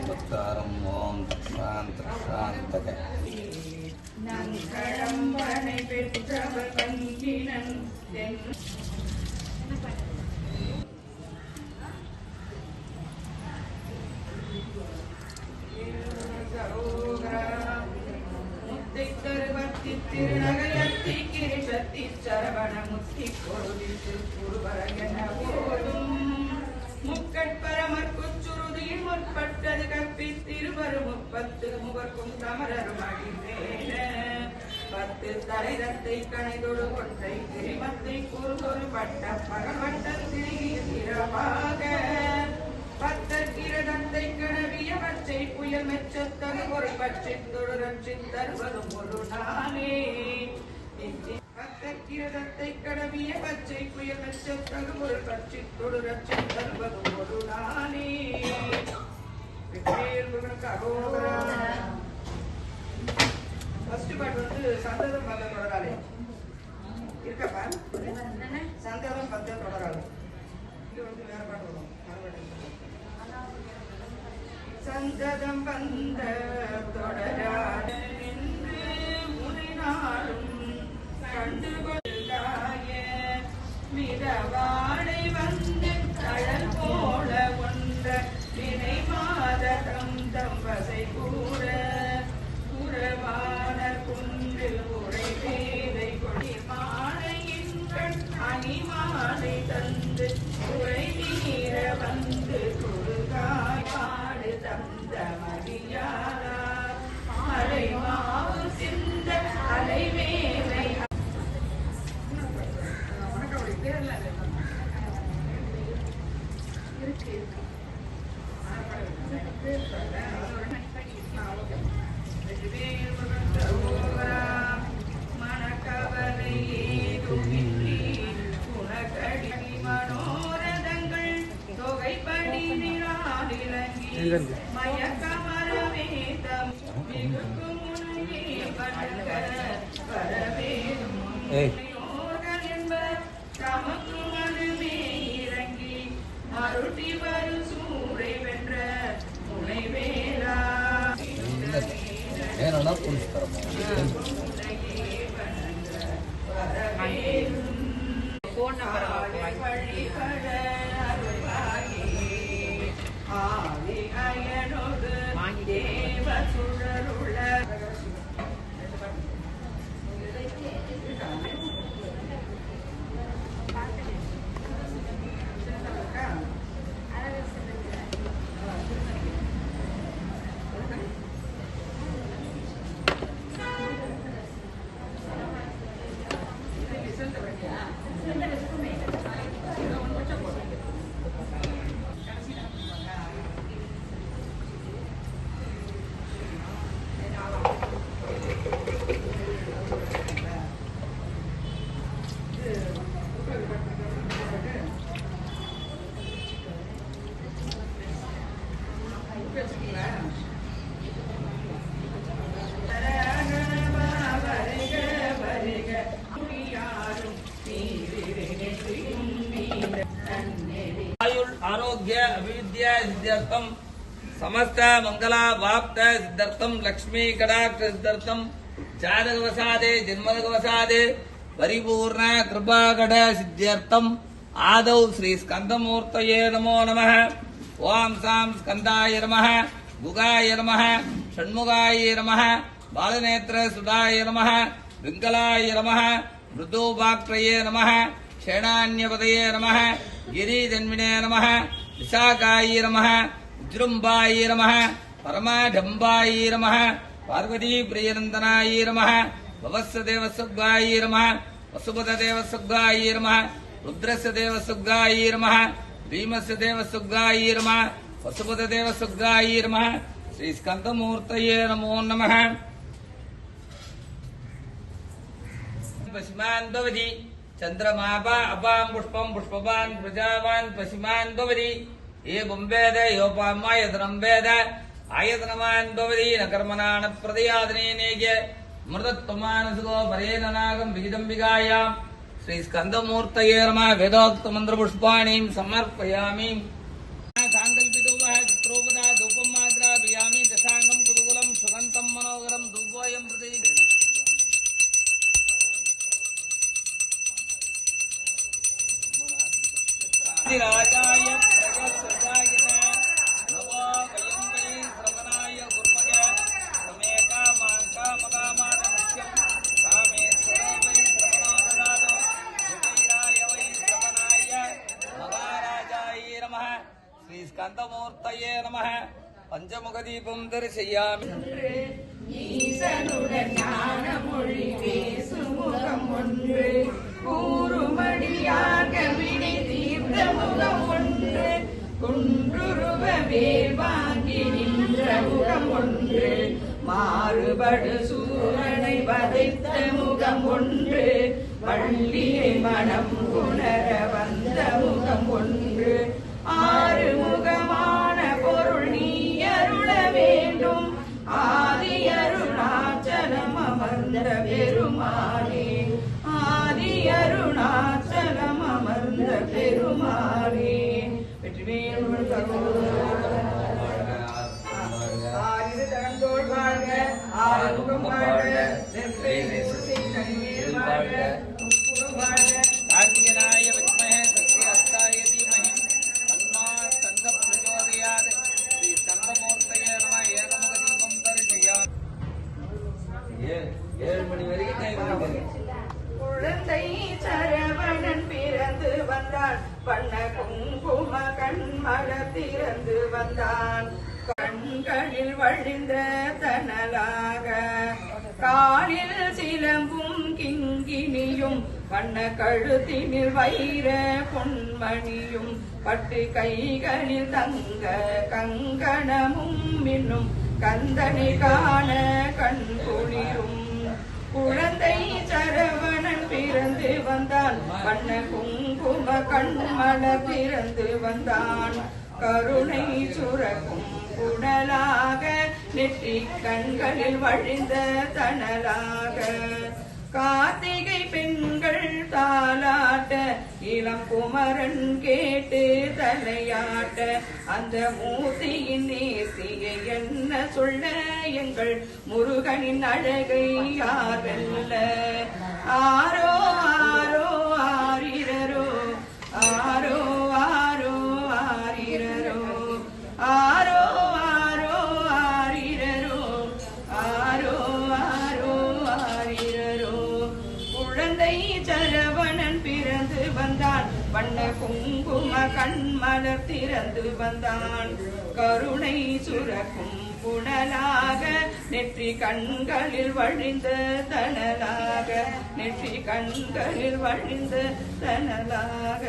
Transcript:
भक्तारं ओम शांत शांतक முற்பட்டது கற்பித்திருவரும் முப்பத்து முகர்க்கும் தமரரும் அடிமேல பத்து தலைரத்தை கணைதொடு கொன்றை திரிமத்தை கூறுகொரு பட்ட பகவட்டன் திரிகிரமாக பத்தற்கிரதத்தை கணவிய பச்சை புயல் மெச்சத்தகு ஒரு பச்சை தொடு ரட்சித் தருவதும் ஒரு நாளே பத்தற்கிரதத்தை கடவிய பச்சை புயல் மெச்சத்தகு ஒரு பச்சை தொடு ரட்சித் தருவதும் ஒரு நாளே. ஃபர்ஸ்ட் பாட்டு வந்து சந்ததம் பந்த தொடராளே இருக்கப்பா, சந்ததம் பந்த தொடராளே. இது வந்து வேற பாட்டு வரும். சந்ததம் பந்த தொடராளே என்று முனை நாளும் கண்டு கொள்ளாய மிதவாடை வந்து தழல் போல ஒன்ற வினை மாதம் தம்பசை கூற குறவான குன்றில் உரை வேதை கொடி மாலையின் கண் அணிமாலை தந்து உரை நீர வந்து குறுகாய் பாடு தந்த மதியாரா மலை மாவு சிந்த அலைவேலை மனோரதங்கள் தொகைப்படி நிராடிலங்கி மயக்கமரவேதம் மிகுக்கும் முனையே வணங்க வரவேதும் என்பர் தமக்கு மனுமே இறங்கி அருட்டி வரு சூரை வென்ற முனைவேலா போன் நம்பர் அயனோடு தேவ சுழருள आरोग्य अभिविद्या सिद्ध्यर्थम समस्त मंगला वाप्त सिद्ध्यर्थम लक्ष्मी कटाक्ष सिद्ध्यर्थम जातकवसादे जन्मदकवसादे परिपूर्ण कृपाकट सिद्ध्यर्थम आदौ श्री स्कंदमूर्तये नमो नमः। ओम साम स्कंदाय नमः, गुगाय नमः, षण्मुगाय नमः, बालनेत्र सुधाय नमः, विंगलाय नमः, मृदुभाक्त्रये नमः, शेणान्यपदये नमः, गिरिजन्मिने नमः, विशाखाय नमः, उज्जृम्बाय नमः, परमाढम्बाय नमः, पार्वती प्रियनन्दनाय नमः, भवस्य देवसुगाय नमः, वसुपत देवसुगाय नमः, रुद्रस्य देवसुगाय नमः, भीमस्य देवसुगाय नमः, वसुपत देवसुगाय नमः। श्री स्कंदमूर्तये नमो नमः। पश्चिमान् भवति चंद्रमापा अपां पुष्पं पुष्पवान् प्रजावान् पश्चिमान् भवति एवं वेद योपामायतनं वेद आयतनवान् भवति न कर्मणा न प्रदयादनेनेज्य मृतत्वमानसुको परेण नागं विहितं विगायां श्री स्कंदमूर्तये नमः वेदोक्त मंत्र पुष्पाणीं समर्पयामि सांकल्पितोपः चित्रोपदा धूपं माद्रापयामि दशांगं कुतूहलं सुगन्धं मनोहरं धूपोऽयं प्रति राजाय प्रजसजाय नमो वयं वै श्रवणाय गुर्मय समेका मांका मकामानमस्यं कामेश्वरो वै श्रवणोददातो विजयराय वै श्रवणाय महाराजाय नमः श्री स्कंदमूर्तये नमः पंचमुखदीपं दर्शयामि ஈசனுடன் ஞான மொழி பேசுமுகம் ஒன்று கூறுமடியாக வினை தீர்த்த முகம் ஒன்று குன்றுருவ வேல் வாங்கி நின்ற முகம் ஒன்று மாறுபடு சூரனை வதைத்த முகம் ஒன்று வள்ளியை மனம் உணர வந்த முகம் ஒன்று ஆறு முகமான பொருள் நீ அருள வேண்டும் ஆதி அருணாச்சலம் அமர்ந்த பெருமானே ஆதி அருணாச்சலம் அமர்ந்த பெருமானே வெற்றிவேல் ஆறு தகந்தோள் வாழ்க ஆறுமுகம் வாழ்க வாழ்க வாழ்க कार्तिकेयाय विद्महे सत्यहस्ताय धीमहि तन्नो स्कन्दः प्रचोदयात् श्री स्कन्दमूर्तये नमः एकमुखदीपं दर्शयामि ஏழு மணி வரைக்கும் டைம் இருக்கு குழந்தை சரவணன் பிறந்து வந்தான் பண்ண குங்கும கண்மல திறந்து வந்தான் கண்களில் வழிந்த தனலாக காலில் சிலம்பும் கிங்கினியும் வண்ண கழுத்தினில் வைர பொன்மணியும் பட்டு கைகளில் தங்க கங்கணமும் மின்னும் கந்தனை காண கண் குளிரும் குழந்தை சரவணன் பிறந்து வந்தான் வண்ண குங்கும கண்மல பிறந்து வந்தான் கருணை சுரக்கும் குடலாக நெற்றி கண்களில் வழிந்த தனலாக கார்த்திகை பெண்கள் தாலாட்ட இளம் குமரன் கேட்டு தலையாட்ட அந்த மூர்த்தியின் நேர்த்தியை என்ன சொல்ல எங்கள் முருகனின் அழகை யாரெல்ல ஆரோ ஆரோ ஆரிரரோ ஆரோ ஆரோ ஆரிரரோ ஆரோ ஆரோ ஆரிரரோ ஆரோ ஆரோ ஆரிரரோ குழந்தை சரவணன் பிறந்து வந்தான் வண்ண குங்கும கண்மலர் திறந்து வந்தான் கருணை சுரக்கும் புனலாக நெற்றி கண்களில் வழிந்த தனலாக நெற்றி கண்களில் வழிந்த தனலாக